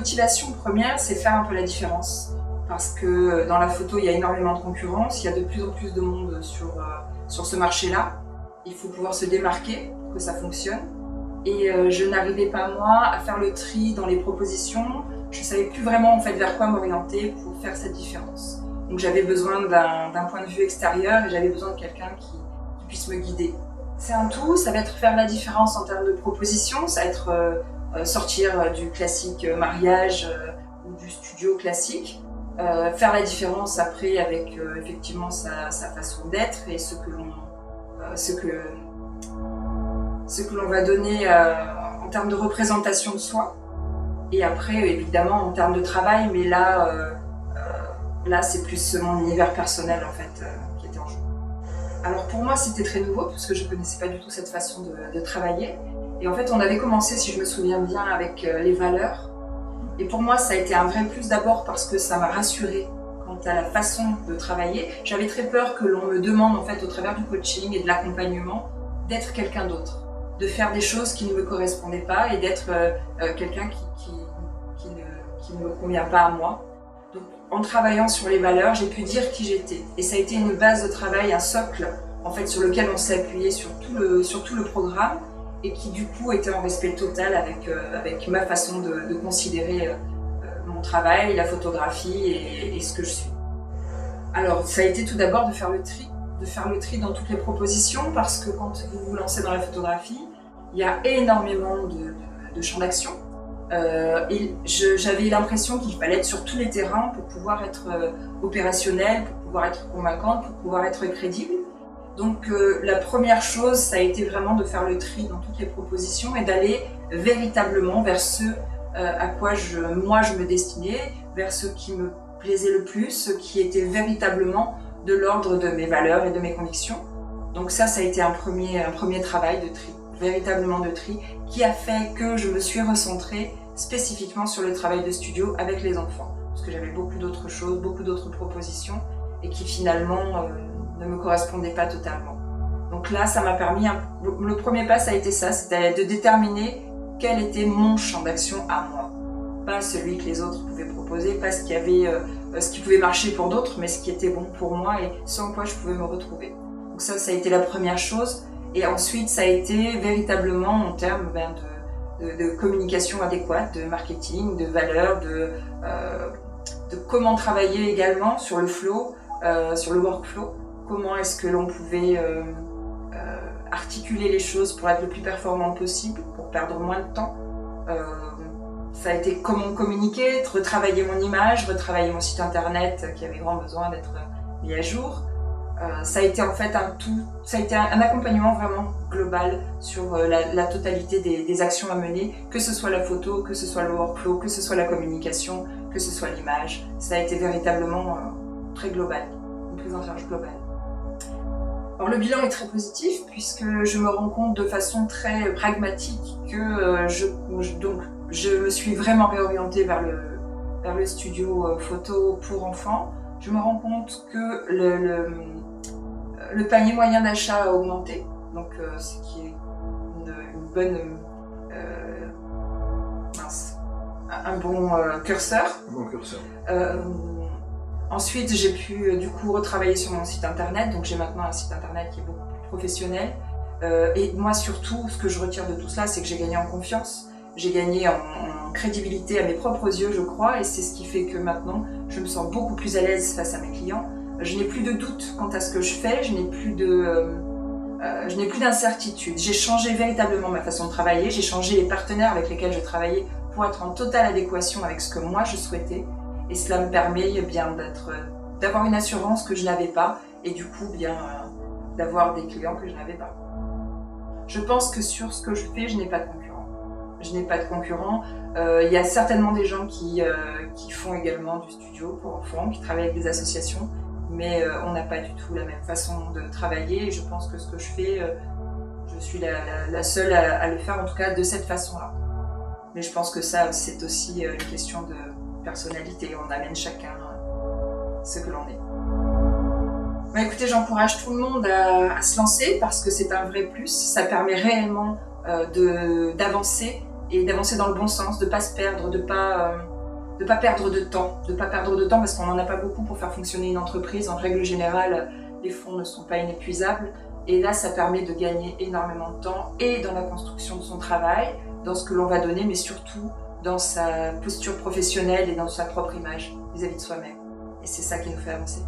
motivation première, c'est faire un peu la différence. Parce que dans la photo, il y a énormément de concurrence, il y a de plus en plus de monde sur ce marché-là. Il faut pouvoir se démarquer pour que ça fonctionne. Et je n'arrivais pas, moi, à faire le tri dans les propositions. Je ne savais plus vraiment en fait, vers quoi m'orienter pour faire cette différence. Donc j'avais besoin d'un point de vue extérieur et j'avais besoin de quelqu'un qui puisse me guider. C'est un tout, ça va être faire la différence en termes de propositions, ça va être sortir du classique mariage ou du studio classique, faire la différence après avec effectivement sa façon d'être et ce que l'on va donner en termes de représentation de soi. Et après, évidemment, en termes de travail, mais là c'est plus mon univers personnel en fait qui était en jeu. Alors pour moi, c'était très nouveau parce que je connaissais pas du tout cette façon de travailler. Et en fait, on avait commencé, si je me souviens bien, avec les valeurs. Et pour moi, ça a été un vrai plus d'abord parce que ça m'a rassurée quant à la façon de travailler. J'avais très peur que l'on me demande en fait au travers du coaching et de l'accompagnement d'être quelqu'un d'autre, de faire des choses qui ne me correspondaient pas et d'être quelqu'un qui ne me convient pas à moi. Donc, en travaillant sur les valeurs, j'ai pu dire qui j'étais. Et ça a été une base de travail, un socle en fait, sur lequel on s'est appuyé sur tout le programme et qui du coup était en respect total avec ma façon de considérer mon travail, la photographie et ce que je suis. Alors, ça a été tout d'abord de faire le tri dans toutes les propositions parce que quand vous vous lancez dans la photographie, il y a énormément de champs d'action. Et j'avais l'impression qu'il fallait être sur tous les terrains pour pouvoir être opérationnel, pour pouvoir être convaincante, pour pouvoir être crédible. Donc la première chose, ça a été vraiment de faire le tri dans toutes les propositions et d'aller véritablement vers ce à quoi moi je me destinais, vers ce qui me plaisait le plus, ce qui était véritablement de l'ordre de mes valeurs et de mes convictions. Donc ça a été un premier travail de tri, véritablement de tri, qui a fait que je me suis recentrée spécifiquement sur le travail de studio avec les enfants. Parce que j'avais beaucoup d'autres choses, beaucoup d'autres propositions et qui finalement ne me correspondaient pas totalement. Donc là, ça m'a permis, le premier pas ça a été ça, c'était de déterminer quel était mon champ d'action à moi. Pas celui que les autres pouvaient proposer, pas ce qui pouvait marcher pour d'autres, mais ce qui était bon pour moi et ce en quoi je pouvais me retrouver. Donc ça a été la première chose. Et ensuite, ça a été véritablement en termes de communication adéquate, de marketing, de valeurs, de comment travailler également sur le flow, sur le workflow. Comment est-ce que l'on pouvait articuler les choses pour être le plus performant possible, pour perdre moins de temps. Ça a été comment communiquer, retravailler mon image, retravailler mon site internet qui avait grand besoin d'être mis à jour. Ça a été en fait ça a été un accompagnement vraiment global sur la totalité des actions à mener, que ce soit la photo, que ce soit le workflow, que ce soit la communication, que ce soit l'image. Ça a été véritablement très global, une prise en charge globale. Alors le bilan est très positif puisque je me rends compte de façon très pragmatique que je me suis vraiment réorientée vers le studio photo pour enfants. Je me rends compte que le panier moyen d'achat a augmenté, donc ce qui est une bonne un bon curseur. Un bon curseur. Ensuite, j'ai pu du coup retravailler sur mon site internet, donc j'ai maintenant un site internet qui est beaucoup plus professionnel. Et moi surtout, ce que je retire de tout cela, c'est que j'ai gagné en confiance, j'ai gagné en crédibilité à mes propres yeux, je crois, et c'est ce qui fait que maintenant, je me sens beaucoup plus à l'aise face à mes clients. Je n'ai plus de doute quant à ce que je fais, je n'ai plus d'incertitude. J'ai changé véritablement ma façon de travailler, j'ai changé les partenaires avec lesquels je travaillais pour être en totale adéquation avec ce que moi je souhaitais. Et cela me permet bien d'avoir une assurance que je n'avais pas et du coup d'avoir des clients que je n'avais pas. Je pense que sur ce que je fais, je n'ai pas de concurrent. Je n'ai pas de concurrent. Il y a certainement des gens qui font également du studio pour enfants, qui travaillent avec des associations, mais on n'a pas du tout la même façon de travailler et je pense que ce que je fais, je suis la seule à le faire, en tout cas de cette façon-là. Mais je pense que ça, c'est aussi une question de personnalité, on amène chacun ce que l'on est. Bah, écoutez, j'encourage tout le monde à se lancer parce que c'est un vrai plus, ça permet réellement d'avancer et d'avancer dans le bon sens, de ne pas se perdre, de ne pas de pas perdre de temps. De pas perdre de temps parce qu'on n'en a pas beaucoup pour faire fonctionner une entreprise. En règle générale, les fonds ne sont pas inépuisables. Et là, ça permet de gagner énormément de temps et dans la construction de son travail, dans ce que l'on va donner, mais surtout dans sa posture professionnelle et dans sa propre image vis-à-vis de soi-même. Et c'est ça qui nous fait avancer.